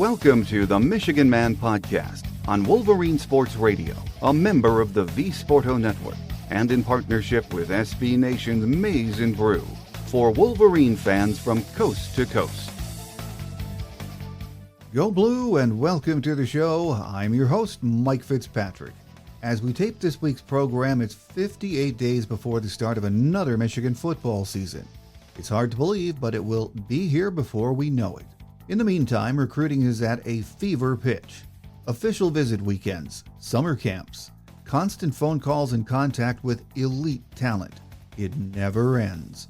Welcome to the Michigan Man Podcast on Wolverine Sports Radio, a member of the V-Sporto Network, and in partnership with SB Nation's Maize and Brew, for Wolverine fans from coast to coast. Go Blue and welcome to the show. I'm your host, Mike Fitzpatrick. As we tape this week's program, it's 58 days before the start of another Michigan football season. It's hard to believe, but it will be here before we know it. In the meantime, recruiting is at a fever pitch. Official visit weekends, summer camps, constant phone calls and contact with elite talent. It never ends.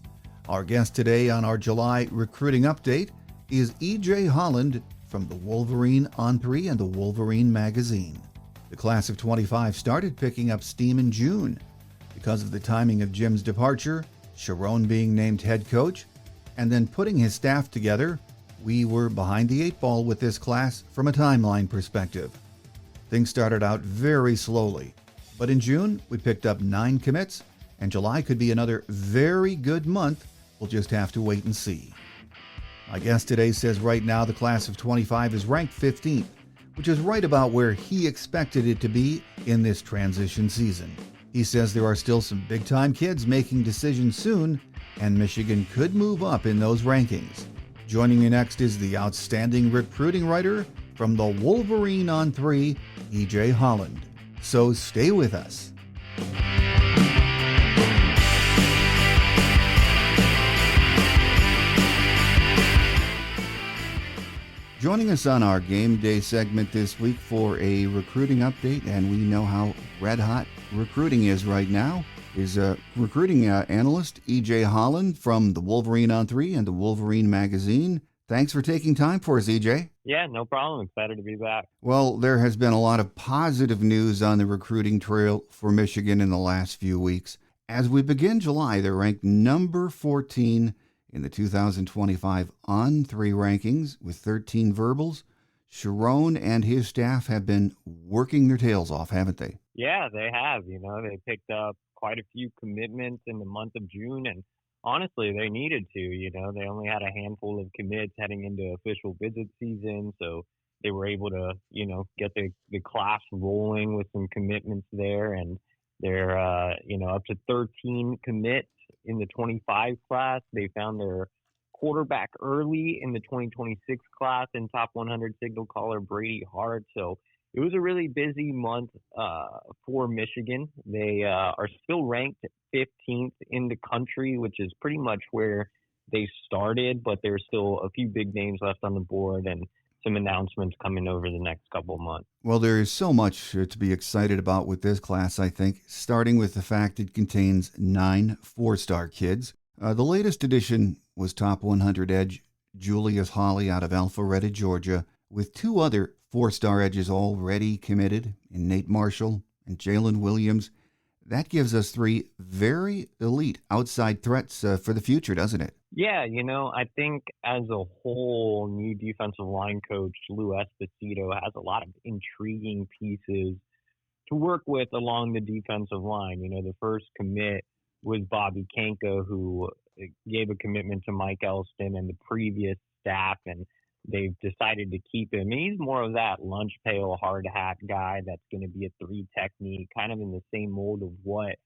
Our guest today on our July recruiting update is EJ Holland from the Wolverine ON3 and the Wolverine magazine. The class of 25 started picking up steam in June. Because of the timing of Jim's departure, Sherrone being named head coach, and then putting his staff together, we were behind the eight ball with this class from a timeline perspective. Things started out very slowly, but in June we picked up 9 commits, and July could be another very good month. We'll just have to wait and see. My guest today says right now the class of 25 is ranked 15th, which is right about where he expected it to be in this transition season. He says there are still some big-time kids making decisions soon, and Michigan could move up in those rankings. Joining me next is the outstanding recruiting writer from the Wolverine ON3, EJ Holland. So stay with us. Joining us on our game day segment this week for a recruiting update, and we know how red hot recruiting is right now, is recruiting analyst EJ Holland from the Wolverine ON3 and the Wolverine magazine. Thanks for taking time for us, EJ. Yeah, no problem. Excited to be back. Well, there has been a lot of positive news on the recruiting trail for Michigan in the last few weeks. As we begin July, they're ranked number 14 in the 2025 ON3 rankings with 13 verbals. Sherrone and his staff have been working their tails off, haven't they? Yeah, they have. They picked up quite a few commitments in the month of June, and honestly, they needed to. They only had a handful of commits heading into official visit season, so they were able to, get the class rolling with some commitments there, and they're, up to 13 commits in the 25 class. They found their quarterback early in the 2026 class in top 100 signal caller Brady Hart. So it was a really busy month for Michigan. They are still ranked 15th in the country, which is pretty much where they started, but there's still a few big names left on the board and some announcements coming over the next couple of months. Well, there is so much to be excited about with this class, I think, starting with the fact it contains 9 four-star kids. The latest addition was top 100 edge Julius Hawley out of Alpharetta, Georgia, with 2 other 4-star edges already committed in Nate Marshall and Jalen Williams. That gives us 3 very elite outside threats for the future, doesn't it? Yeah, I think as a whole, new defensive line coach Lou Esposito has a lot of intriguing pieces to work with along the defensive line. The first commit was Bobby Kanka, who gave a commitment to Mike Elston and the previous staff, and they've decided to keep him. He's more of that lunch pail, hard hat guy that's going to be a 3 technique, kind of in the same mold of what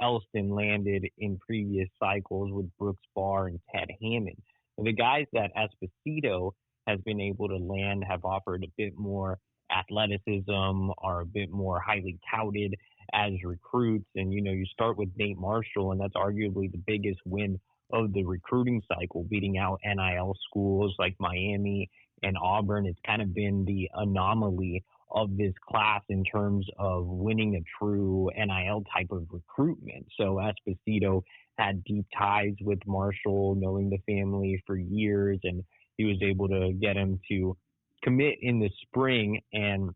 Elston landed in previous cycles with Brooks Barr and Ted Hammond. And the guys that Esposito has been able to land have offered a bit more athleticism, are a bit more highly touted as recruits. And, you start with Nate Marshall, and that's arguably the biggest win of the recruiting cycle, beating out NIL schools like Miami and Auburn. It's kind of been the anomaly of this class in terms of winning a true NIL type of recruitment. So Esposito had deep ties with Marshall, knowing the family for years, and he was able to get him to commit in the spring. And,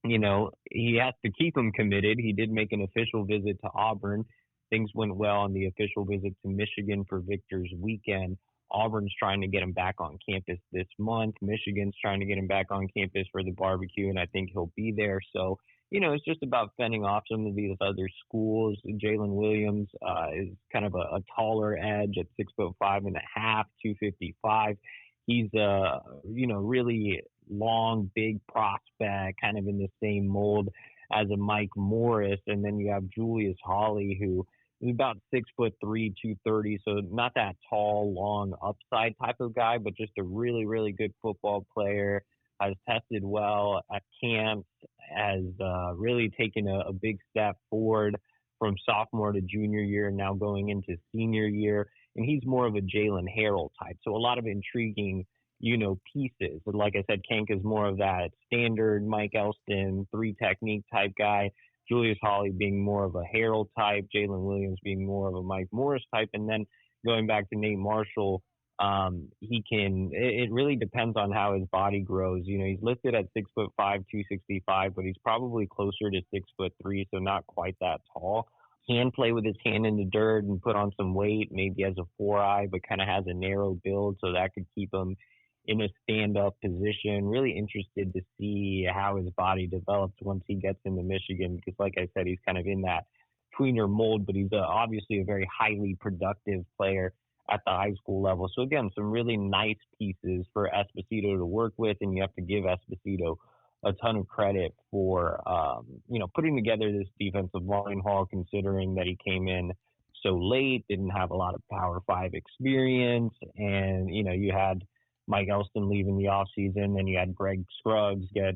he has to keep him committed. He did make an official visit to Auburn. Things went well on the official visit to Michigan for Victor's weekend. Auburn's trying to get him back on campus this month. Michigan's trying to get him back on campus for the barbecue, and I think he'll be there. So, it's just about fending off some of these other schools. Jalen Williams is kind of a taller edge at 6'5.5", 255. He's, really long, big prospect, kind of in the same mold as a Mike Morris. And then you have Julius Hawley, who is about 6'3", 230, so not that tall, long upside type of guy, but just a really, really good football player. Has tested well at camps, has really taken a big step forward from sophomore to junior year, now going into senior year. And he's more of a Jalen Harrell type. So a lot of intriguing, pieces. And like I said, Kank is more of that standard Mike Elston, 3 technique type guy. Julius Hawley being more of a Harrell type, Jalen Williams being more of a Mike Morris type. And then going back to Nate Marshall, it really depends on how his body grows. He's listed at 6'5", 265, but he's probably closer to 6'3", so not quite that tall. Can play with his hand in the dirt and put on some weight, maybe has a 4-eye, but kind of has a narrow build, so that could keep him in a stand-up position. Really interested to see how his body develops once he gets into Michigan, because like I said, he's kind of in that tweener mold, but he's obviously a very highly productive player at the high school level. So again, some really nice pieces for Esposito to work with, and you have to give Esposito a ton of credit for, putting together this defensive line haul, considering that he came in so late, didn't have a lot of Power 5 experience, and, you had Mike Elston leaving the offseason, and you had Greg Scruggs get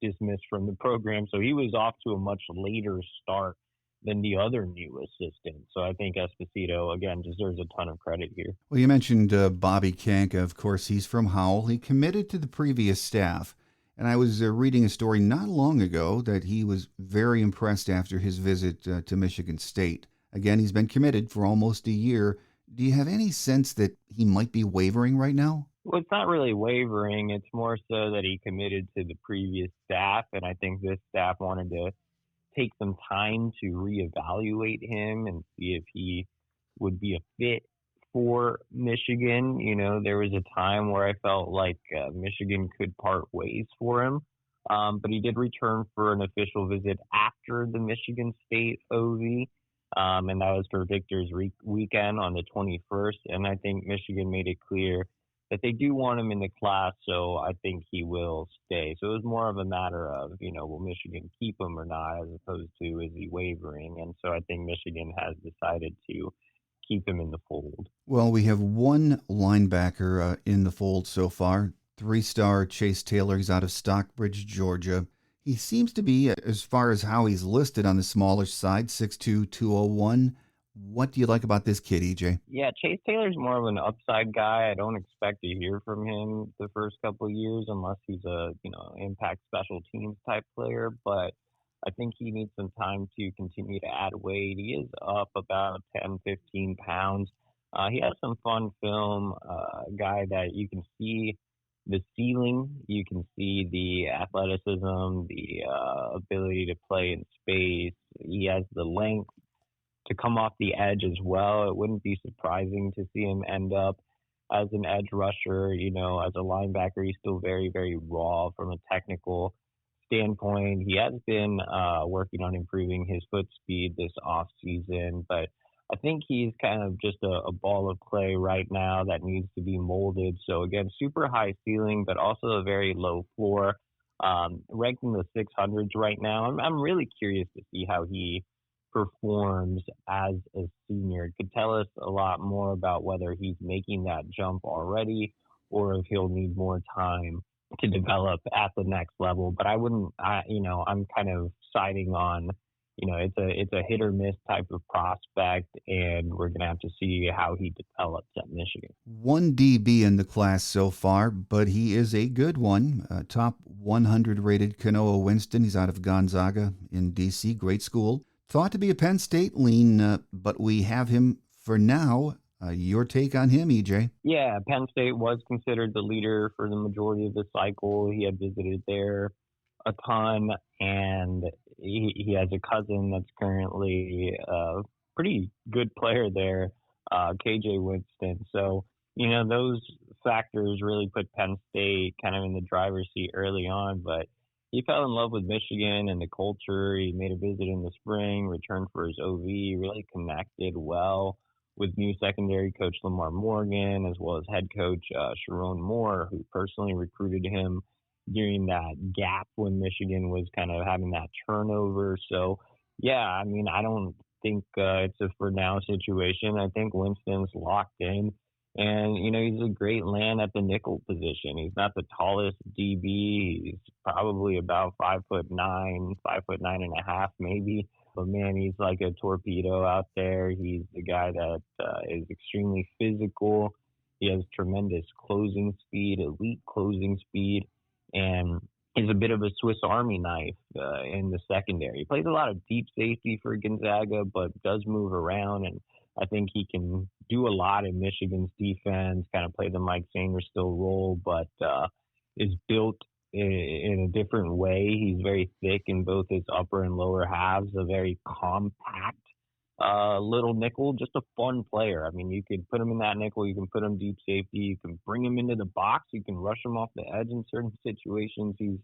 dismissed from the program. So he was off to a much later start than the other new assistant. So I think Esposito, again, deserves a ton of credit here. Well, you mentioned Bobby Kank. Of course, he's from Howell. He committed to the previous staff. And I was reading a story not long ago that he was very impressed after his visit to Michigan State. Again, he's been committed for almost a year. Do you have any sense that he might be wavering right now? Well, it's not really wavering. It's more so that he committed to the previous staff, and I think this staff wanted to take some time to reevaluate him and see if he would be a fit for Michigan. There was a time where I felt like Michigan could part ways for him, but he did return for an official visit after the Michigan State OV, and that was for Victor's weekend on the 21st, and I think Michigan made it clear that they do want him in the class, so I think he will stay. So it was more of a matter of, will Michigan keep him or not, as opposed to is he wavering? And so I think Michigan has decided to keep him in the fold. Well, we have one linebacker in the fold so far, 3-star Chase Taylor. He's out of Stockbridge, Georgia. He seems to be, as far as how he's listed, on the smallish side, 6'2", 201. What do you like about this kid, EJ? Yeah, Chase Taylor's more of an upside guy. I don't expect to hear from him the first couple of years unless he's a, impact special teams type player. But I think he needs some time to continue to add weight. He is up about 10, 15 pounds. He has some fun film, guy that you can see the ceiling. You can see the athleticism, the ability to play in space. He has the length to come off the edge as well. It wouldn't be surprising to see him end up as an edge rusher. As a linebacker, he's still very, very raw from a technical standpoint. He has been working on improving his foot speed this off season, but I think he's kind of just a ball of clay right now that needs to be molded. So again, super high ceiling, but also a very low floor. Ranked in the 600s right now. I'm really curious to see how he performs as a senior. It could tell us a lot more about whether he's making that jump already or if he'll need more time to develop at the next level. But I'm kind of siding on, it's a hit or miss type of prospect, and we're going to have to see how he develops at Michigan. One DB in the class so far, but he is a good one. Top 100 rated Kanoa Winston. He's out of Gonzaga in D.C., great school. Thought to be a Penn State lean, but we have him for now. Your take on him, EJ? Yeah, Penn State was considered the leader for the majority of the cycle. He had visited there a ton, and he has a cousin that's currently a pretty good player there, KJ Winston. So, those factors really put Penn State kind of in the driver's seat early on, but he fell in love with Michigan and the culture. He made a visit in the spring, returned for his OV, really connected well with new secondary coach Lamar Morgan, as well as head coach Sherrone Moore, who personally recruited him during that gap when Michigan was kind of having that turnover. So, yeah, I mean, I don't think it's a for now situation. I think Winston's locked in. And, he's a great land at the nickel position. He's not the tallest DB. He's probably about 5'9", 5'9.5" maybe. But man, he's like a torpedo out there. He's the guy that is extremely physical. He has tremendous closing speed, elite closing speed, and is a bit of a Swiss Army knife in the secondary. He plays a lot of deep safety for Gonzaga, but does move around, and I think he can do a lot in Michigan's defense, kind of play the Mike Sainristil role, but is built in a different way. He's very thick in both his upper and lower halves, a very compact little nickel, just a fun player. I mean, you could put him in that nickel, you can put him deep safety, you can bring him into the box, you can rush him off the edge in certain situations. He's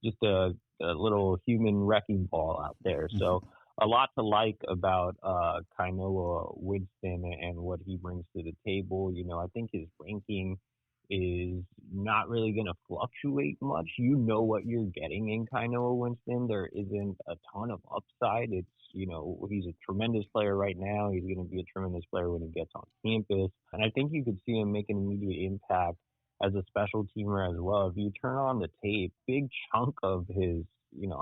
just a little human wrecking ball out there. So a lot to like about Kainoa Winston and what he brings to the table. I think his ranking is not really going to fluctuate much. You know what you're getting in Kainoa Winston. There isn't a ton of upside. It's, he's a tremendous player right now. He's going to be a tremendous player when he gets on campus. And I think you could see him make an immediate impact as a special teamer as well. If you turn on the tape, big chunk of his,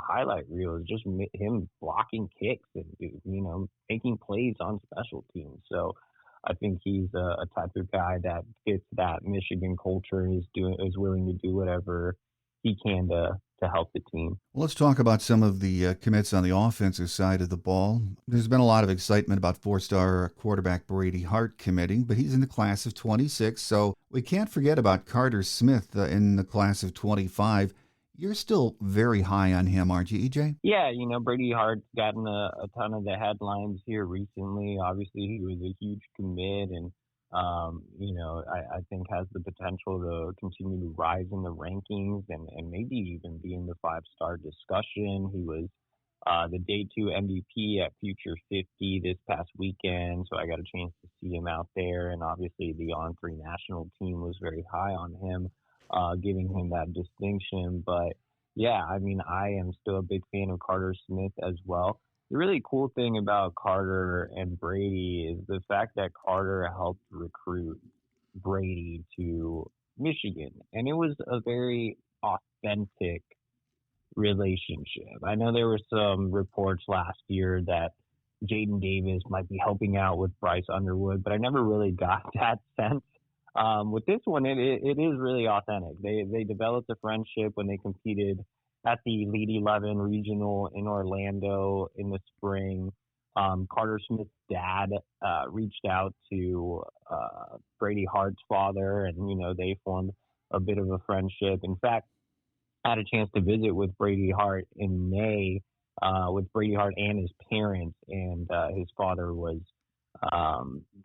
highlight reel is just him blocking kicks and, making plays on special teams. So I think he's a type of guy that fits that Michigan culture and is willing to do whatever he can to help the team. Well, let's talk about some of the commits on the offensive side of the ball. There's been a lot of excitement about four-star quarterback Brady Hart committing, but he's in the class of 26, so we can't forget about Carter Smith in the class of 25. You're still very high on him, aren't you, EJ? Yeah, Brady Hart's gotten a ton of the headlines here recently. Obviously, he was a huge commit and, I think has the potential to continue to rise in the rankings and maybe even be in the five-star discussion. He was the day 2 MVP at Future 50 this past weekend, so I got a chance to see him out there. And obviously, the On3 national team was very high on him, giving him that distinction. But yeah, I mean, I am still a big fan of Carter Smith as well. The really cool thing about Carter and Brady is the fact that Carter helped recruit Brady to Michigan. And it was a very authentic relationship. I know there were some reports last year that Jaden Davis might be helping out with Bryce Underwood, but I never really got that sense. With this one, it is really authentic. They developed a friendship when they competed at the Elite 11 regional in Orlando in the spring. Carter Smith's dad reached out to Brady Hart's father, and they formed a bit of a friendship. In fact, I had a chance to visit with Brady Hart in May with Brady Hart and his parents, and his father was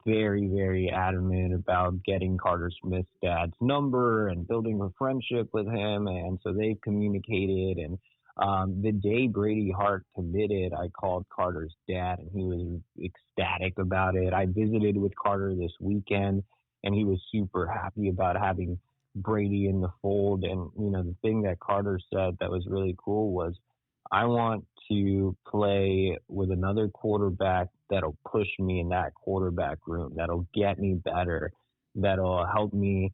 very, very adamant about getting Carter Smith's dad's number and building a friendship with him. And so they've communicated. And the day Brady Hart committed, I called Carter's dad, and he was ecstatic about it. I visited with Carter this weekend, and he was super happy about having Brady in the fold. And, the thing that Carter said that was really cool was, I want to play with another quarterback that'll push me in that quarterback room, that'll get me better, that'll help me,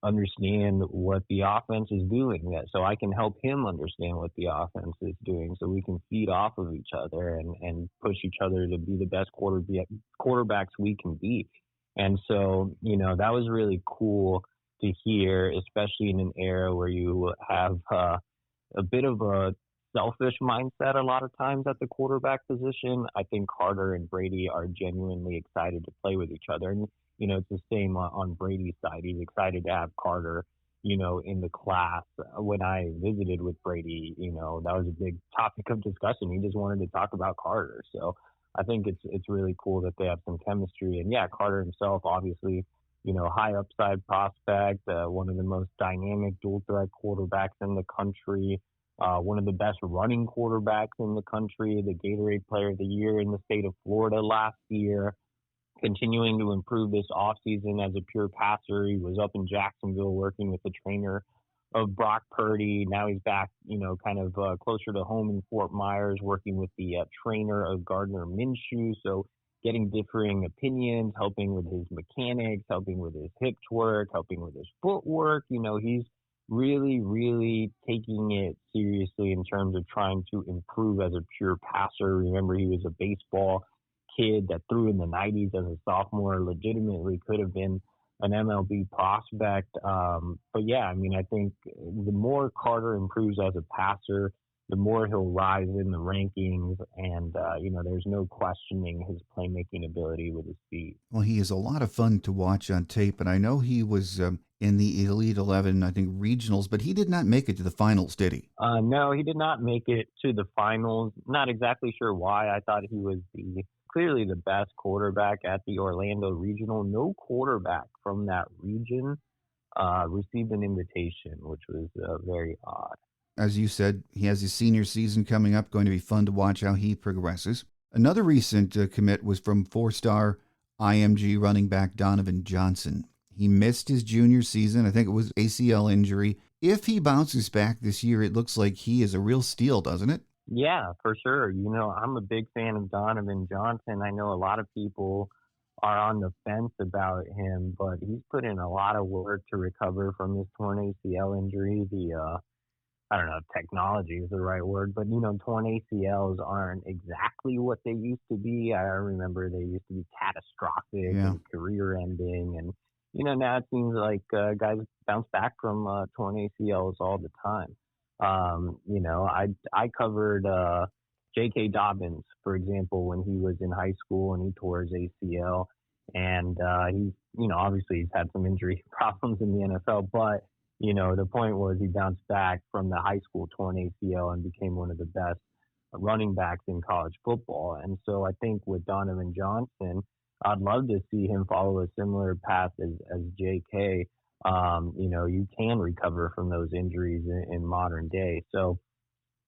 understand what the offense is doing, that so I can help him understand what the offense is doing, so we can feed off of each other and push each other to be the best quarterbacks we can be. And so, that was really cool to hear, especially in an era where you have a bit of a selfish mindset a lot of times at the quarterback position. I think Carter and Brady are genuinely excited to play with each other. And, it's the same on Brady's side. He's excited to have Carter, in the class. When I visited with Brady, that was a big topic of discussion. He just wanted to talk about Carter. So I think it's really cool that they have some chemistry. And yeah, Carter himself, obviously, high upside prospect, one of the most dynamic dual threat quarterbacks in the country. One of the best running quarterbacks in the country, the Gatorade Player of the Year in the state of Florida last year, continuing to improve this offseason as a pure passer. He was up in Jacksonville working with the trainer of Brock Purdy. Now he's back, kind of closer to home in Fort Myers, working with the trainer of Gardner Minshew. So getting differing opinions, helping with his mechanics, helping with his hips work, helping with his footwork. He's really, really taking it seriously in terms of trying to improve as a pure passer. Remember, he was a baseball kid that threw in the 90s as a sophomore, legitimately could have been an MLB prospect. But yeah, I think the more Carter improves as a passer, the more he'll rise in the rankings. And, there's no questioning his playmaking ability with his feet. Well, he is a lot of fun to watch on tape, and I know he was in the Elite 11, I think, regionals, but he did not make it to the finals, did he? No, he did not make it to the finals. Not exactly sure why. I thought he was clearly the best quarterback at the Orlando Regional. No quarterback from that region received an invitation, which was very odd. As you said, he has his senior season coming up. Going to be fun to watch how he progresses. Another recent commit was from four-star IMG running back Donovan Johnson. He missed his junior season. I think it was ACL injury. If he bounces back this year, it looks like he is a real steal, doesn't it? Yeah, for sure. I'm a big fan of Donovan Johnson. I know a lot of people are on the fence about him, but he's put in a lot of work to recover from his torn ACL injury. I don't know if technology is the right word, but torn ACLs aren't exactly what they used to be. I remember they used to be catastrophic and career ending. And, now it seems like guys bounce back from torn ACLs all the time. I covered J.K. Dobbins, for example, when he was in high school and he tore his ACL. And he's, obviously he's had some injury problems in the NFL, but the point was he bounced back from the high school torn ACL and became one of the best running backs in college football. And so I think with Donovan Johnson, I'd love to see him follow a similar path as JK. You can recover from those injuries in modern day. So,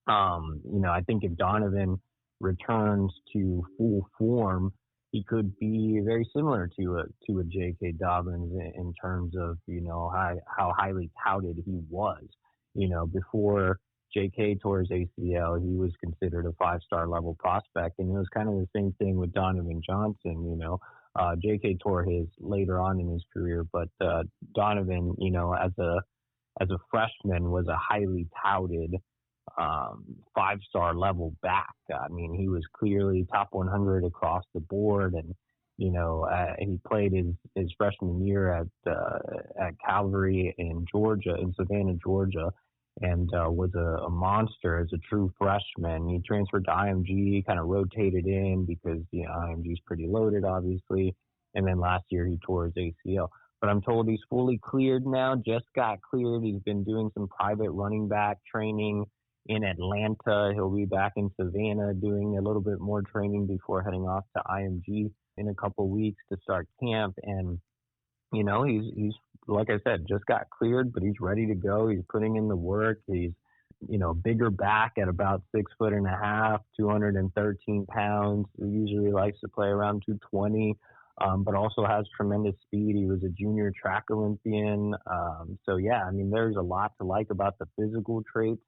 I think if Donovan returns to full form, he could be very similar to a J.K. Dobbins in terms of how highly touted he was. Before J.K. tore his ACL, he was considered a 5-star level prospect, and it was kind of the same thing with Donovan Johnson. J.K. tore his later on in his career, but Donovan, as a freshman, was a highly touted 5-star level back. He was clearly top 100 across the board, and he played his freshman year at Calvary in Savannah, Georgia, and was a monster as a true freshman. He transferred to IMG, kind of rotated in because IMG is pretty loaded, obviously, and then last year he tore his ACL. But I'm told he's fully cleared now. Just got cleared. He's been doing some private running back training in Atlanta. He'll be back in Savannah doing a little bit more training before heading off to IMG in a couple weeks to start camp. And, he's like I said, just got cleared, but he's ready to go. He's putting in the work. He's, bigger back at about 6'1.5", 213 pounds. He usually likes to play around 220, but also has tremendous speed. He was a junior track Olympian. So yeah, there's a lot to like about the physical traits.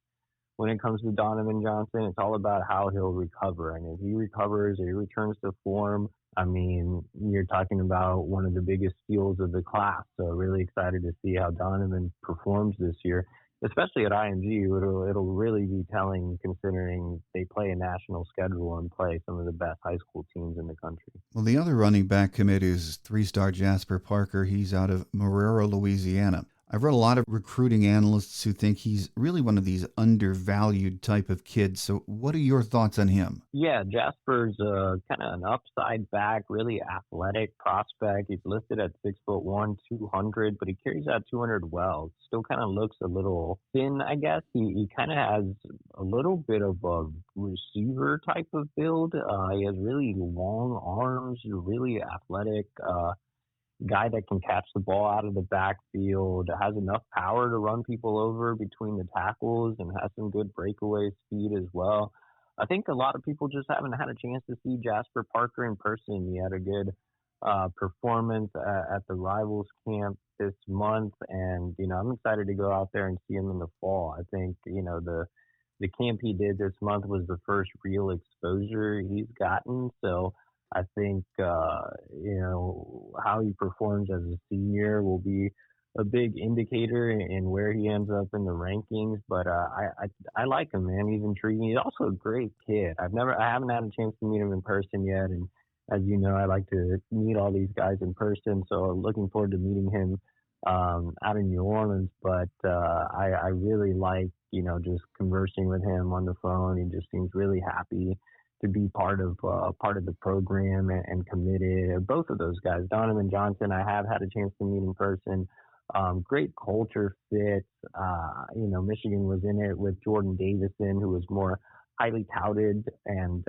When it comes to Donovan Johnson, it's all about how he'll recover. And if he recovers or he returns to form, you're talking about one of the biggest steals of the class. So really excited to see how Donovan performs this year, especially at IMG. It'll really be telling considering they play a national schedule and play some of the best high school teams in the country. Well, the other running back commit is 3-star Jasper Parker. He's out of Marrero, Louisiana. I've read a lot of recruiting analysts who think he's really one of these undervalued type of kids. So what are your thoughts on him? Yeah, Jasper's kind of an upside back, really athletic prospect. He's listed at 6'1", 200, but he carries that 200 well. Still kind of looks a little thin, I guess. He kind of has a little bit of a receiver type of build. He has really long arms, really athletic, guy that can catch the ball out of the backfield, has enough power to run people over between the tackles, and has some good breakaway speed as well. I think a lot of people just haven't had a chance to see Jasper Parker in person. He had a good performance at the Rivals camp this month, and I'm excited to go out there and see him in the fall. I think the camp he did this month was the first real exposure he's gotten. So I think how he performs as a senior will be a big indicator in where he ends up in the rankings. But I like him, man. He's intriguing. He's also a great kid. I haven't had a chance to meet him in person yet, and as you know, I like to meet all these guys in person. So I'm looking forward to meeting him out in New Orleans. But I really like just conversing with him on the phone. He just seems really happy to be part of the program and committed. Both of those guys, Donovan Johnson, I have had a chance to meet in person. Great culture fit. Michigan was in it with Jordan Davison, who was more highly touted and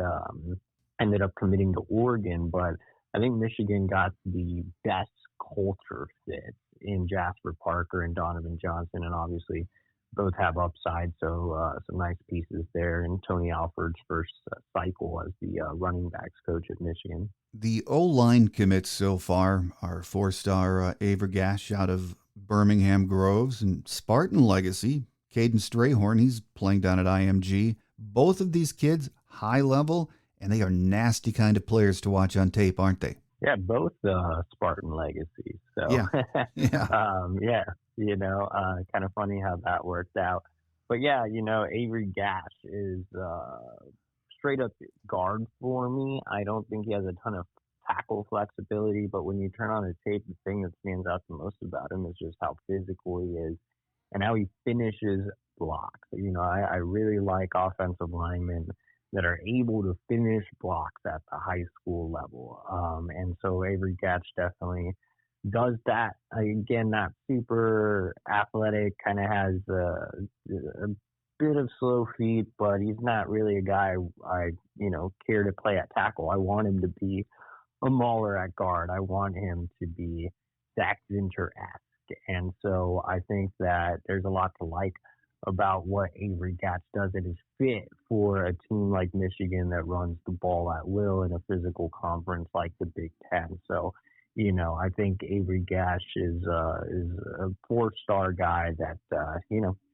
ended up committing to Oregon. But I think Michigan got the best culture fit in Jasper Parker and Donovan Johnson, and obviously both have upside. So some nice pieces there in Tony Alford's first cycle as the running backs coach at Michigan. The O-line commits so far are four-star Avery Gash out of Birmingham Groves and Spartan legacy, Caden Strayhorn. He's playing down at IMG. Both of these kids, high level, and they are nasty kind of players to watch on tape, aren't they? Yeah, both Spartan legacies. So yeah. Kind of funny how that worked out. But yeah, Avery Gash is straight up guard for me. I don't think he has a ton of tackle flexibility, but when you turn on his tape, the thing that stands out the most about him is just how physical he is and how he finishes blocks. I really like offensive linemen that are able to finish blocks at the high school level. And so Avery Gash definitely does that. Again, not super athletic, kind of has a bit of slow feet, but he's not really a guy I care to play at tackle. I want him to be a mauler at guard. I want him to be Zach Zinter-esque. And so I think that there's a lot to like about what Avery Gash does. It is fit for a team like Michigan that runs the ball at will in a physical conference like the Big Ten. So, I think Avery Gash is a four-star guy that,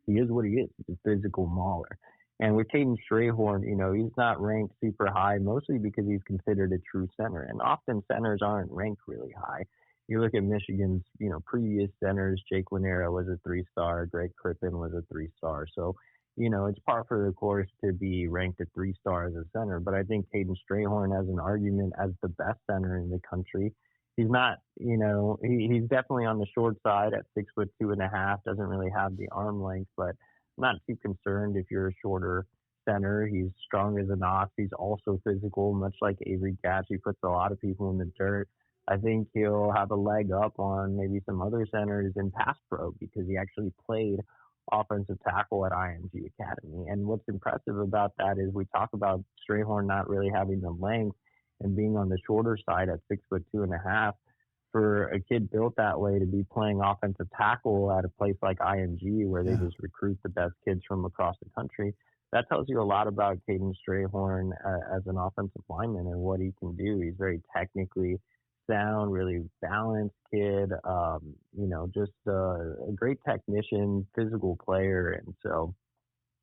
he is what he is. He's a physical mauler. And with Caden Strayhorn, he's not ranked super high, mostly because he's considered a true center. And often centers aren't ranked really high. You look at Michigan's, previous centers, Jake Winera was a 3-star, Greg Crippen was a 3-star. So, it's par for the course to be ranked a 3-star as a center. But I think Caden Strayhorn has an argument as the best center in the country. He's not, he's definitely on the short side at 6'2.5", doesn't really have the arm length, but I'm not too concerned if you're a shorter center. He's strong as an ox. He's also physical, much like Avery Gash. He puts a lot of people in the dirt. I think he'll have a leg up on maybe some other centers in pass pro because he actually played offensive tackle at IMG Academy. And what's impressive about that is we talk about Strayhorn not really having the length and being on the shorter side at 6'2.5". For a kid built that way to be playing offensive tackle at a place like IMG where they just recruit the best kids from across the country, that tells you a lot about Caden Strayhorn as an offensive lineman and what he can do. He's very technically sound, really balanced kid, just a great technician, physical player. And so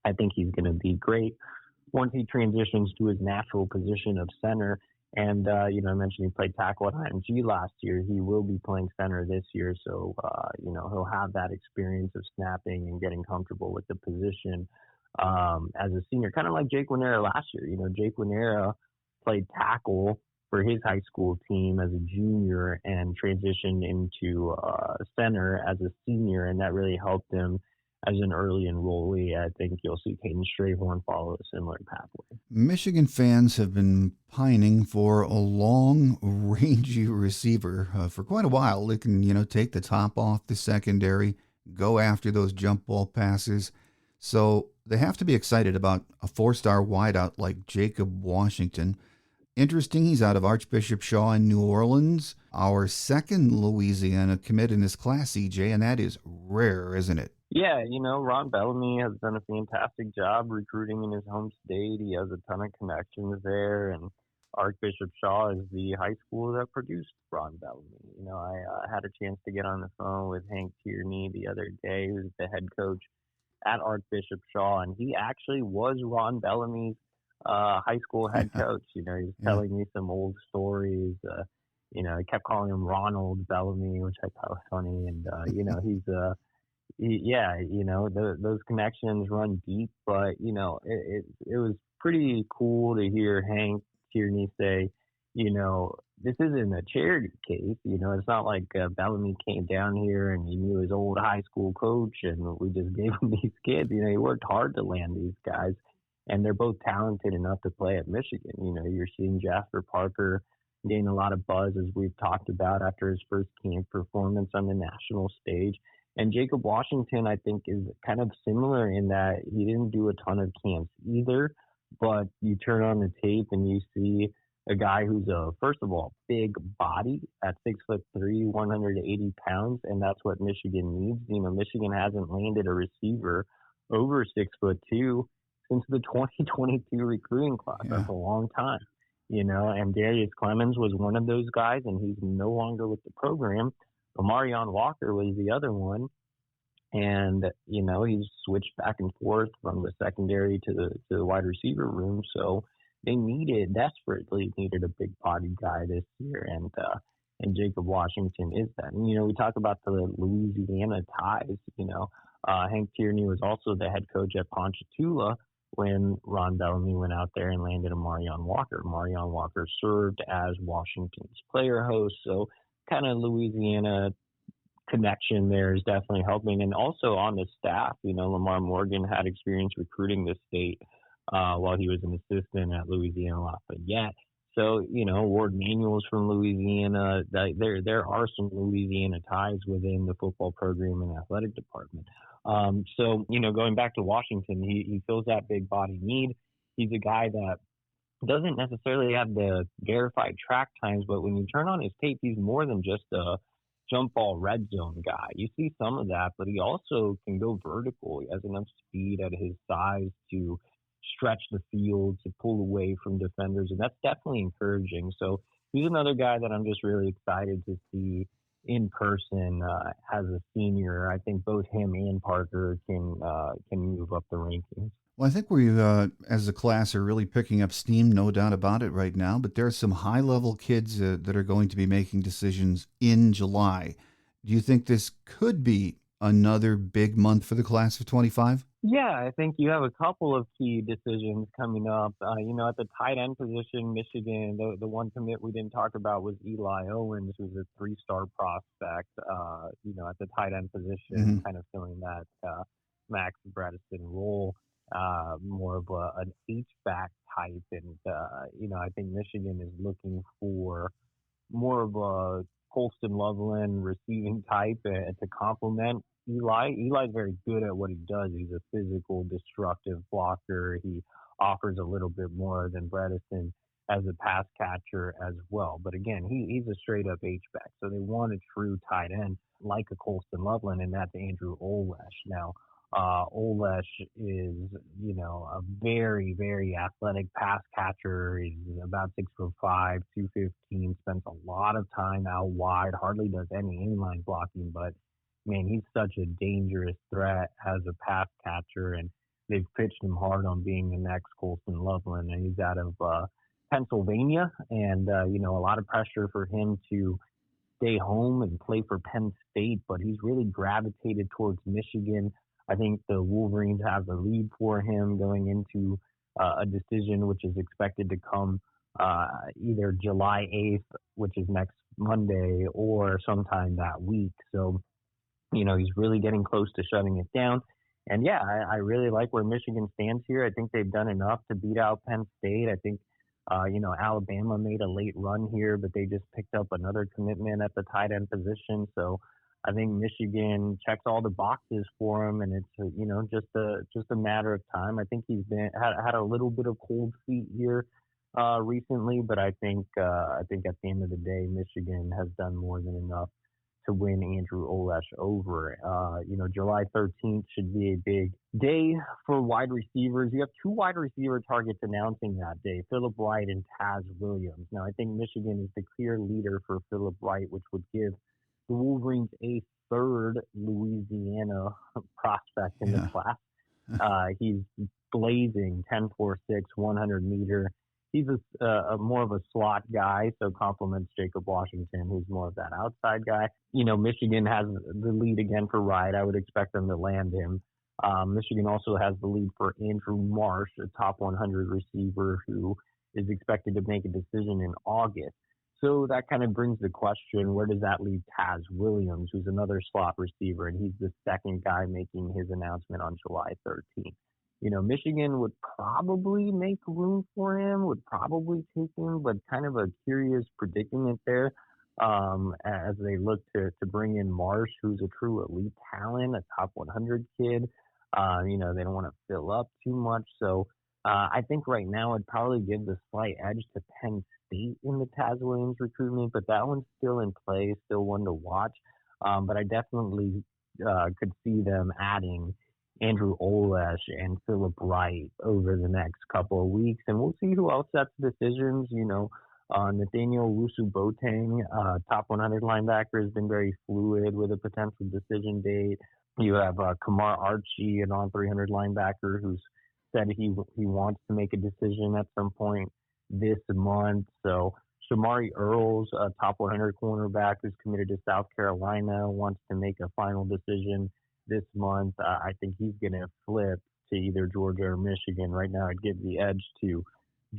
I think he's going to be great once he transitions to his natural position of center. And, I mentioned he played tackle at IMG last year. He will be playing center this year. So, he'll have that experience of snapping and getting comfortable with the position as a senior, kind of like Jake Winera last year. Jake Winera played tackle for his high school team as a junior and transitioned into center as a senior, and that really helped him as an early enrollee. I think you'll see Caden Strayhorn follow a similar pathway. Michigan fans have been pining for a long, rangy receiver for quite a while. They can, take the top off the secondary, go after those jump ball passes. So they have to be excited about a 4-star wideout like Jacob Washington. Interesting, he's out of Archbishop Shaw in New Orleans, our second Louisiana commit in this class, EJ, and that is rare, isn't it? Yeah, Ron Bellamy has done a fantastic job recruiting in his home state. He has a ton of connections there, and Archbishop Shaw is the high school that produced Ron Bellamy. I had a chance to get on the phone with Hank Tierney the other day, who's the head coach at Archbishop Shaw, and he actually was Ron Bellamy's high school head coach. He was Yeah. telling me some old stories. I kept calling him Ronald Bellamy, which I thought was funny. And those connections run deep. But it was pretty cool to hear Hank Tierney say, this isn't a charity case. It's not like Bellamy came down here and he knew his old high school coach and we just gave him these kids. He worked hard to land these guys, and they're both talented enough to play at Michigan. You're seeing Jasper Parker gain a lot of buzz, as we've talked about, after his first camp performance on the national stage. And Jacob Washington, I think, is kind of similar in that he didn't do a ton of camps either, but you turn on the tape and you see a guy who's first of all, big body at 6'3", 180 pounds, and that's what Michigan needs. Michigan hasn't landed a receiver over 6'2" since the 2022 recruiting class. Yeah. That's a long time. And Darius Clemens was one of those guys, and he's no longer with the program. Marion Walker was the other one. And, he's switched back and forth from the secondary to the wide receiver room. So they desperately needed a big body guy this year. And Jacob Washington is that. And, we talk about the Louisiana ties. Hank Tierney was also the head coach at Ponchatoula when Ron Bellamy went out there and landed a Marion Walker. Marion Walker served as Washington's player host. So kind of Louisiana connection there is definitely helping. And also on the staff, Lamar Morgan had experience recruiting the state while he was an assistant at Louisiana Lafayette. So, Ward Manuel's from Louisiana. There are some Louisiana ties within the football program and athletic department. So, going back to Washington, he fills that big body need. He's a guy that doesn't necessarily have the verified track times, but when you turn on his tape, he's more than just a jump ball red zone guy. You see some of that, but he also can go vertical. He has enough speed at his size to stretch the field, to pull away from defenders, and that's definitely encouraging. So he's another guy that I'm just really excited to see in person as a senior. I think both him and Parker can move up the rankings. Well, I think we, as a class, are really picking up steam, no doubt about it right now. But there are some high-level kids that are going to be making decisions in July. Do you think this could be another big month for the class of 25? Yeah, I think you have a couple of key decisions coming up. At the tight end position, Michigan, the one commit we didn't talk about was Eli Owens, who's a three-star prospect, at the tight end position, kind of filling that Max Bredesen role. More of an H-back type. And, I think Michigan is looking for more of a Colston Loveland receiving type to complement Eli. Eli's very good at what he does. He's a physical, destructive blocker. He offers a little bit more than Bredesen as a pass catcher as well. But again, he's a straight-up H-back. So they want a true tight end like a Colston Loveland, and that's Andrew Olesh. Now, Olesh is, a very, very athletic pass catcher. He's about 6'5", 215, spends a lot of time out wide, hardly does any inline blocking, but man, he's such a dangerous threat as a pass catcher, and they've pitched him hard on being the next Colston Loveland, and he's out of Pennsylvania, and, a lot of pressure for him to stay home and play for Penn State, but he's really gravitated towards Michigan. I think the Wolverines have the lead for him going into a decision which is expected to come either July 8th, which is next Monday, or sometime that week. So, he's really getting close to shutting it down. And yeah, I really like where Michigan stands here. I think they've done enough to beat out Penn State. I think, Alabama made a late run here, but they just picked up another commitment at the tight end position. So I think Michigan checks all the boxes for him, and it's just a matter of time. I think he's had a little bit of cold feet here recently, but I think at the end of the day, Michigan has done more than enough to win Andrew Olesh over. July 13th should be a big day for wide receivers. You have two wide receiver targets announcing that day, Philip Wright and Taz Williams. Now, I think Michigan is the clear leader for Philip Wright, which would give the Wolverines a third Louisiana prospect in the class. He's blazing 10.46, 100-meter. He's a more of a slot guy, so complements Jacob Washington, who's more of that outside guy. Michigan has the lead again for Wright. I would expect them to land him. Michigan also has the lead for Andrew Marsh, a top 100 receiver who is expected to make a decision in August. So that kind of brings the question, where does that leave Taz Williams, who's another slot receiver, and he's the second guy making his announcement on July 13th. Michigan would probably make room for him, would probably take him, but kind of a curious predicament there as they look to bring in Marsh, who's a true elite talent, a top 100 kid. They don't want to fill up too much. So I think right now I'd probably give the slight edge to Penn State in the Taz Williams recruitment, but that one's still in play, still one to watch. But I definitely could see them adding Andrew Olesh and Philip Wright over the next couple of weeks. And we'll see who else sets decisions. Nathaniel Wusu-Boateng, top 100 linebacker, has been very fluid with a potential decision date. You have Kamar Archie, an On300 linebacker, who's said he wants to make a decision at some point this month. So Shamari Earls, a top 100 cornerback who's committed to South Carolina, wants to make a final decision this month. I think he's going to flip to either Georgia or Michigan. Right now, I'd give the edge to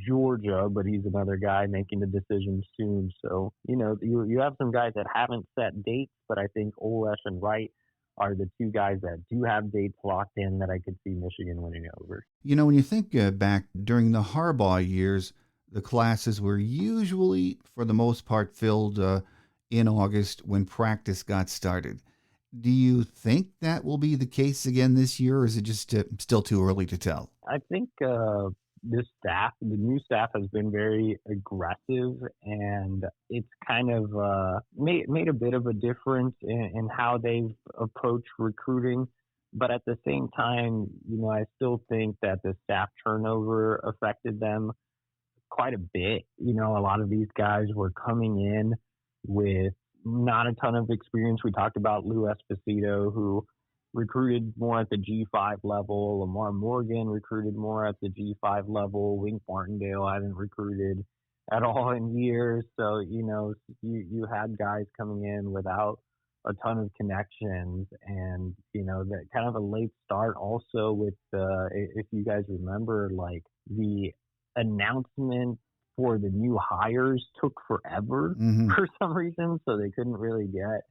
Georgia, but he's another guy making the decision soon. So, you have some guys that haven't set dates, but I think Olesh and Wright are the two guys that do have dates locked in that I could see Michigan winning over. When you think back during the Harbaugh years, the classes were usually, for the most part, filled in August when practice got started. Do you think that will be the case again this year, or is it just still too early to tell? I think the new staff has been very aggressive, and it's kind of made a bit of a difference in how they've approached recruiting. But at the same time, I still think that the staff turnover affected them quite a bit. A lot of these guys were coming in with not a ton of experience. We talked about Lou Esposito, who recruited more at the G5 level. Lamar Morgan recruited more at the G5 level. Wink Martindale hadn't recruited at all in years. So, you had guys coming in without a ton of connections, and, that kind of a late start also with, if you guys remember, like the announcement for the new hires took forever for some reason, so they couldn't really get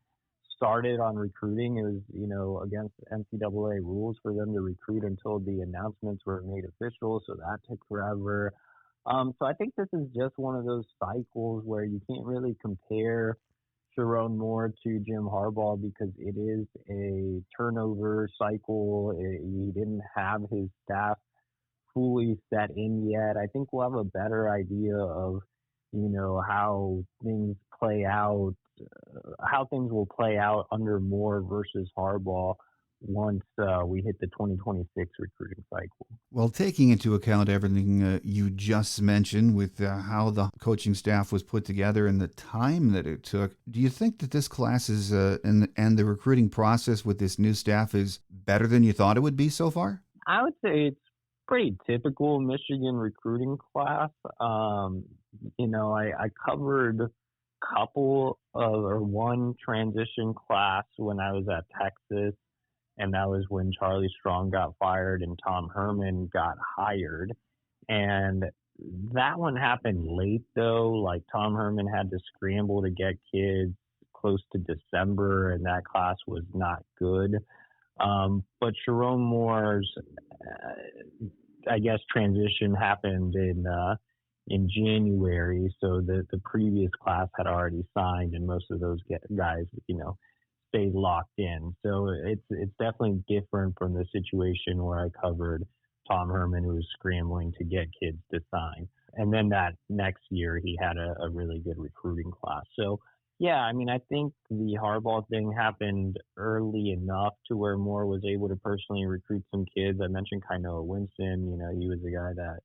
started on recruiting. It was, against NCAA rules for them to recruit until the announcements were made official, so that took forever. So I think this is just one of those cycles where you can't really compare Sherrone Moore to Jim Harbaugh because it is a turnover cycle. He didn't have his staff fully set in yet. I think we'll have a better idea of, how things play out, how things will play out under Moore versus Harbaugh once we hit the 2026 recruiting cycle. Well, taking into account everything you just mentioned with how the coaching staff was put together and the time that it took, do you think that this class is and the recruiting process with this new staff is better than you thought it would be so far? I would say it's pretty typical Michigan recruiting class. I covered one transition class when I was at Texas, and that was when Charlie Strong got fired and Tom Herman got hired. And that one happened late, though. Like, Tom Herman had to scramble to get kids close to December, and that class was not good. But Sherrone Moore's, transition happened in January, so the previous class had already signed, and most of those guys, stayed locked in. So it's definitely different from the situation where I covered Tom Herman, who was scrambling to get kids to sign. And then that next year, he had a really good recruiting class. So, Yeah, I mean, I think the Harbaugh thing happened early enough to where Moore was able to personally recruit some kids. I mentioned Kainoa Winston. He was a guy that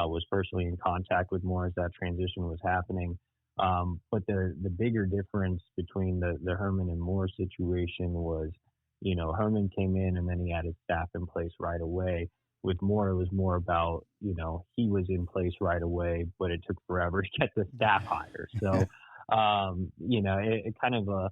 was personally in contact with Moore as that transition was happening. But the bigger difference between the Herman and Moore situation was, Herman came in and then he had his staff in place right away. With Moore, it was more about, he was in place right away, but it took forever to get the staff hire. So, it kind of a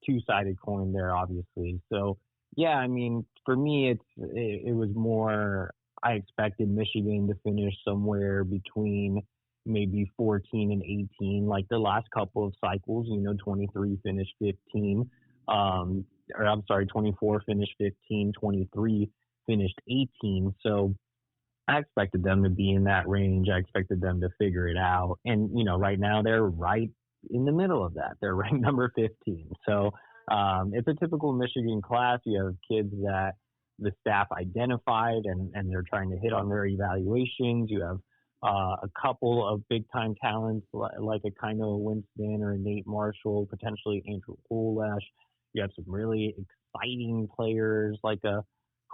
two-sided coin there, obviously. So, yeah, I mean, for me, it was more. I expected Michigan to finish somewhere between maybe 14 and 18, like the last couple of cycles. 23 finished 15, or I'm sorry, 24 finished 15, 23 finished 18. So I expected them to be in that range. I expected them to figure it out. And, right now they're right in the middle of that. They're ranked number 15. So it's a typical Michigan class. You have kids that the staff identified and they're trying to hit on their evaluations. You have a couple of big time talents like a Kainoa Winston or a Nate Marshall, potentially Andrew Olash. You have some really exciting players like a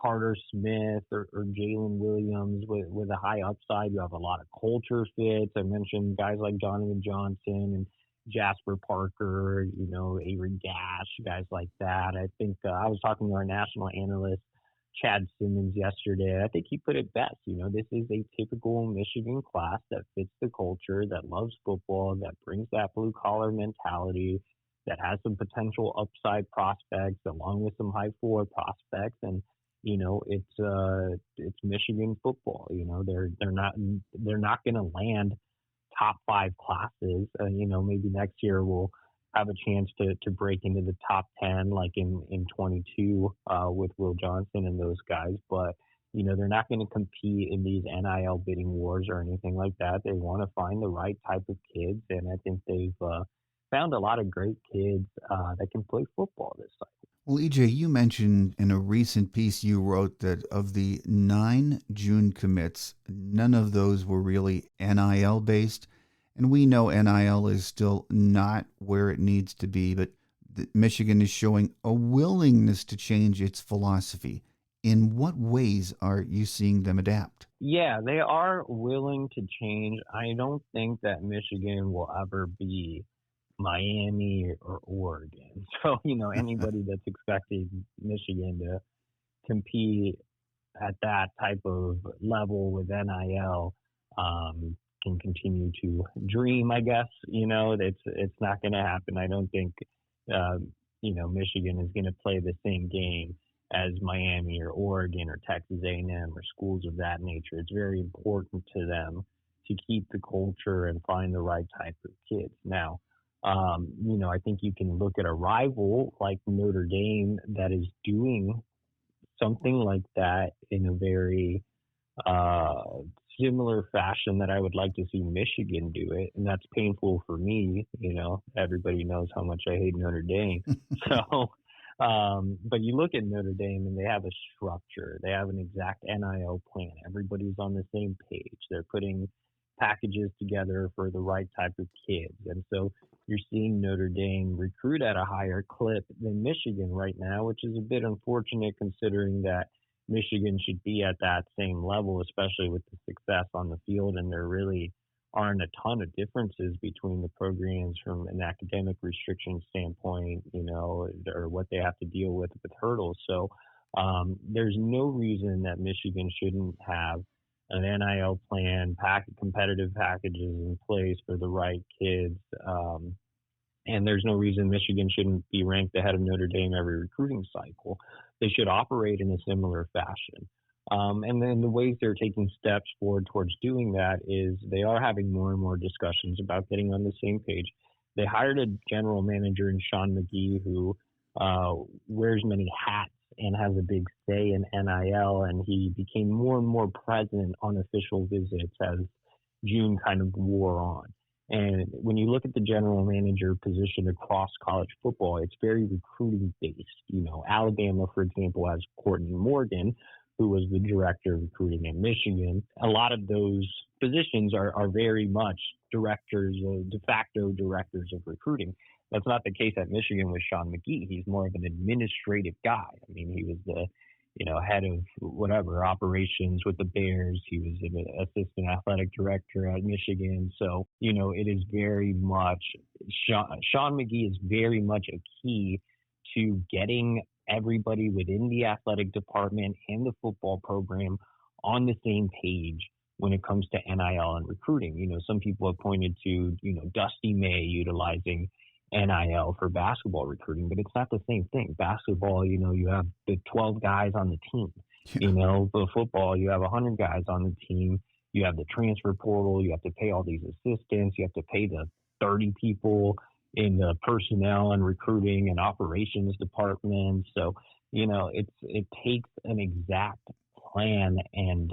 Carter Smith or Jalen Williams with a high upside. You have a lot of culture fits. I mentioned guys like Donovan Johnson and Jasper Parker, Avery Gash, guys like that. I think I was talking to our national analyst, Chad Simmons, yesterday. I think he put it best. This is a typical Michigan class that fits the culture, that loves football, that brings that blue collar mentality, that has some potential upside prospects along with some high floor prospects. And it's Michigan football. They're not going to land top 5 classes. Maybe next year we'll have a chance to break into the top 10, like in 22 with Will Johnson and those guys. But they're not going to compete in these NIL bidding wars or anything like that. They want to find the right type of kids, and I think they've found a lot of great kids that can play football this cycle. Well, EJ, you mentioned in a recent piece you wrote that of the 9 June commits, none of those were really NIL based. And we know NIL is still not where it needs to be, but Michigan is showing a willingness to change its philosophy. In what ways are you seeing them adapt? Yeah, they are willing to change. I don't think that Michigan will ever be Miami or Oregon. So, anybody that's expecting Michigan to compete at that type of level with NIL can continue to dream, I guess. It's not going to happen. I don't think, Michigan is going to play the same game as Miami or Oregon or Texas A&M or schools of that nature. It's very important to them to keep the culture and find the right type of kids. Now, I think you can look at a rival like Notre Dame that is doing something like that in a very similar fashion that I would like to see Michigan do it. And that's painful for me. Everybody knows how much I hate Notre Dame. So, but you look at Notre Dame and they have a structure. They have an exact NIL plan. Everybody's on the same page. They're putting packages together for the right type of kids. And so you're seeing Notre Dame recruit at a higher clip than Michigan right now, which is a bit unfortunate considering that Michigan should be at that same level, especially with the success on the field. And there really aren't a ton of differences between the programs from an academic restriction standpoint, or what they have to deal with hurdles. So there's no reason that Michigan shouldn't have an NIL plan, competitive packages in place for the right kids. And there's no reason Michigan shouldn't be ranked ahead of Notre Dame every recruiting cycle. They should operate in a similar fashion. And then the ways they're taking steps forward towards doing that is they are having more and more discussions about getting on the same page. They hired a general manager in Sean McGee who wears many hats and has a big say in NIL, and he became more and more present on official visits as June kind of wore on. And when you look at the general manager position across college football, it's very recruiting based. Alabama, for example, has Courtney Morgan, who was the director of recruiting at Michigan. A lot of those positions are very much de facto directors of recruiting. That's not the case at Michigan with Sean McGee. He's more of an administrative guy. I mean, he was the head of whatever operations with the Bears. He was an assistant athletic director at Michigan. So, it is very much Sean McGee is very much a key to getting everybody within the athletic department and the football program on the same page when it comes to NIL and recruiting. Some people have pointed to, Dusty May utilizing NIL for basketball recruiting, but it's not the same thing. Basketball, you have the 12 guys on the team. For football, you have 100 guys on the team. You have the transfer portal. You have to pay all these assistants. You have to pay the 30 people in the personnel and recruiting and operations department. So, it takes an exact plan, and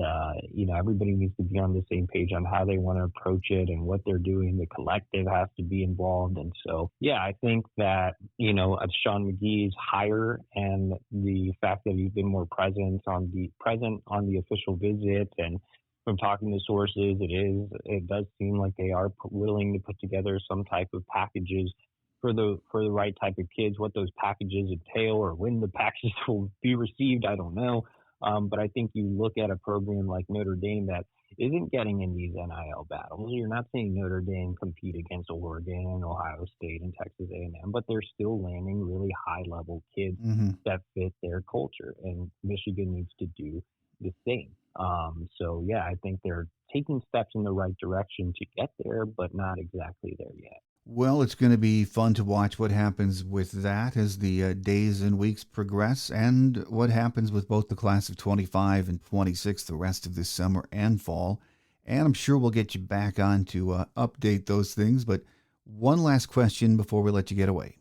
everybody needs to be on the same page on how they want to approach it and what they're doing. The collective has to be involved. And so, I think that, of Sean McGee's hire and the fact that he's been more present on the official visits, and from talking to sources, it does seem like they are willing to put together some type of packages for the right type of kids. What those packages entail or when the packages will be received, I don't know. But I think you look at a program like Notre Dame that isn't getting in these NIL battles. You're not seeing Notre Dame compete against Oregon, Ohio State, and Texas A&M, but they're still landing really high-level kids that fit their culture, and Michigan needs to do the same. I think they're taking steps in the right direction to get there, but not exactly there yet. Well, it's going to be fun to watch what happens with that as the days and weeks progress, and what happens with both the class of 25 and 26 the rest of this summer and fall. And I'm sure we'll get you back on to update those things. But one last question before we let you get away.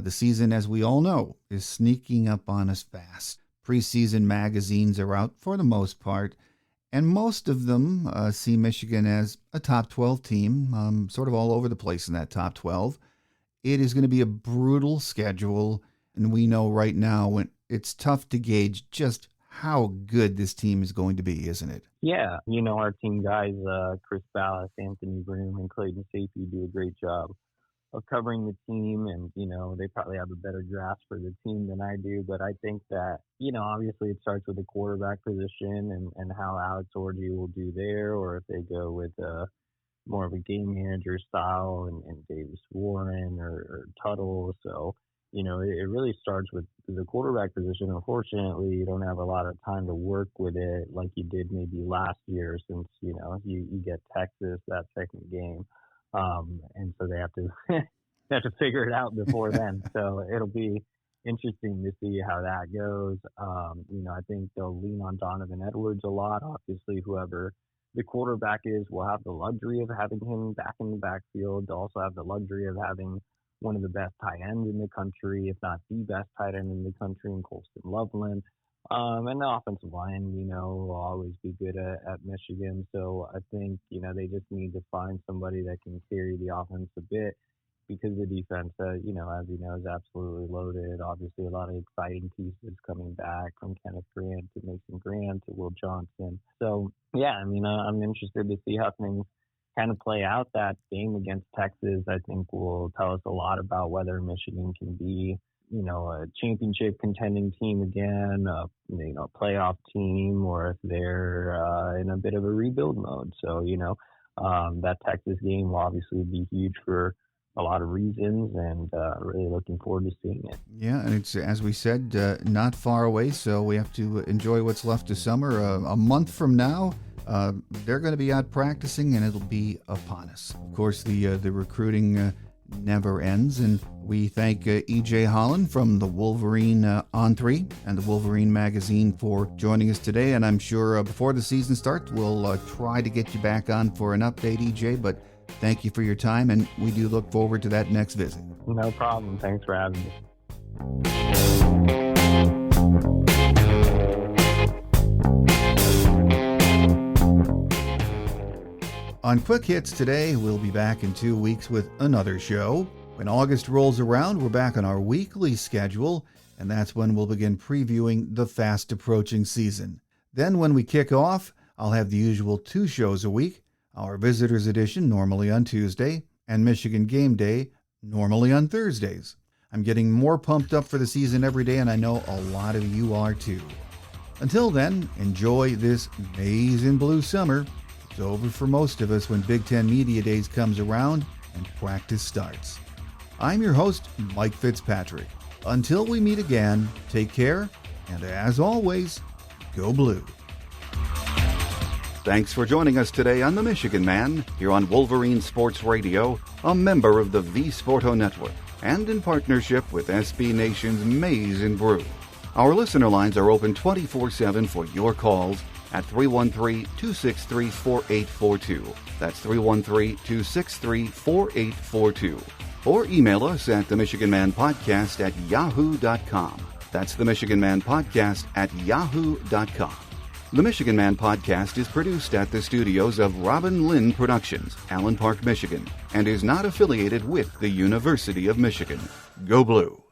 The season, as we all know, is sneaking up on us fast. Preseason magazines are out for the most part, and most of them see Michigan as a top 12 team, sort of all over the place in that top 12. It is going to be a brutal schedule, and we know right now when it's tough to gauge just how good this team is going to be, isn't it? Yeah, our team guys, Chris Ballas, Anthony Broom, and Clayton Safety do a great job of covering the team, and they probably have a better grasp for the team than I do. But I think that obviously it starts with the quarterback position and how Alex Orji will do there, or if they go with more of a game manager style and Davis Warren or Tuttle. So it really starts with the quarterback position. Unfortunately, you don't have a lot of time to work with it like you did maybe last year, since you get Texas that second game. And so they have to figure it out before then. So it'll be interesting to see how that goes. I think they'll lean on Donovan Edwards a lot. Obviously, whoever the quarterback is will have the luxury of having him back in the backfield. They'll also have the luxury of having one of the best tight ends in the country, if not the best tight end in the country, in Colston Loveland. And the offensive line, will always be good at Michigan. So I think, they just need to find somebody that can carry the offense a bit, because the defense, as you know, is absolutely loaded. Obviously, a lot of exciting pieces coming back, from Kenneth Grant to Mason Grant to Will Johnson. So, I'm interested to see how things kind of play out. That game against Texas, I think, will tell us a lot about whether Michigan can be a championship contending team again, a playoff team, or if they're in a bit of a rebuild mode. So, that Texas game will obviously be huge for a lot of reasons, and really looking forward to seeing it. Yeah, and it's, as we said, not far away, so we have to enjoy what's left of summer. A month from now, they're going to be out practicing, and it'll be upon us. Of course, the recruiting never ends, and we thank EJ Holland from the Wolverine On3 and the Wolverine magazine for joining us today. And I'm sure before the season starts, we'll try to get you back on for an update, EJ, but thank you for your time, and we do look forward to that next visit. No problem. Thanks for having me. On Quick Hits today, we'll be back in 2 weeks with another show. When August rolls around, we're back on our weekly schedule, and that's when we'll begin previewing the fast approaching season. Then when we kick off, I'll have the usual 2 shows a week. Our Visitors Edition normally on Tuesday, and Michigan Game Day normally on Thursdays. I'm getting more pumped up for the season every day, and I know a lot of you are too. Until then, enjoy this maize and blue summer. It's over for most of us when Big Ten Media Days comes around and practice starts. I'm your host, Mike Fitzpatrick. Until we meet again, take care, and as always, go blue. Thanks for joining us today on The Michigan Man, here on Wolverine Sports Radio, a member of the V-Sporto Network, and in partnership with SB Nation's Maize and Brew. Our listener lines are open 24/7 for your calls at 313-263-4842. That's 313-263-4842. Or email us at themichiganmanpodcast@yahoo.com. That's themichiganmanpodcast@yahoo.com. The Michigan Man Podcast is produced at the studios of Robin Lynn Productions, Allen Park, Michigan, and is not affiliated with the University of Michigan. Go Blue!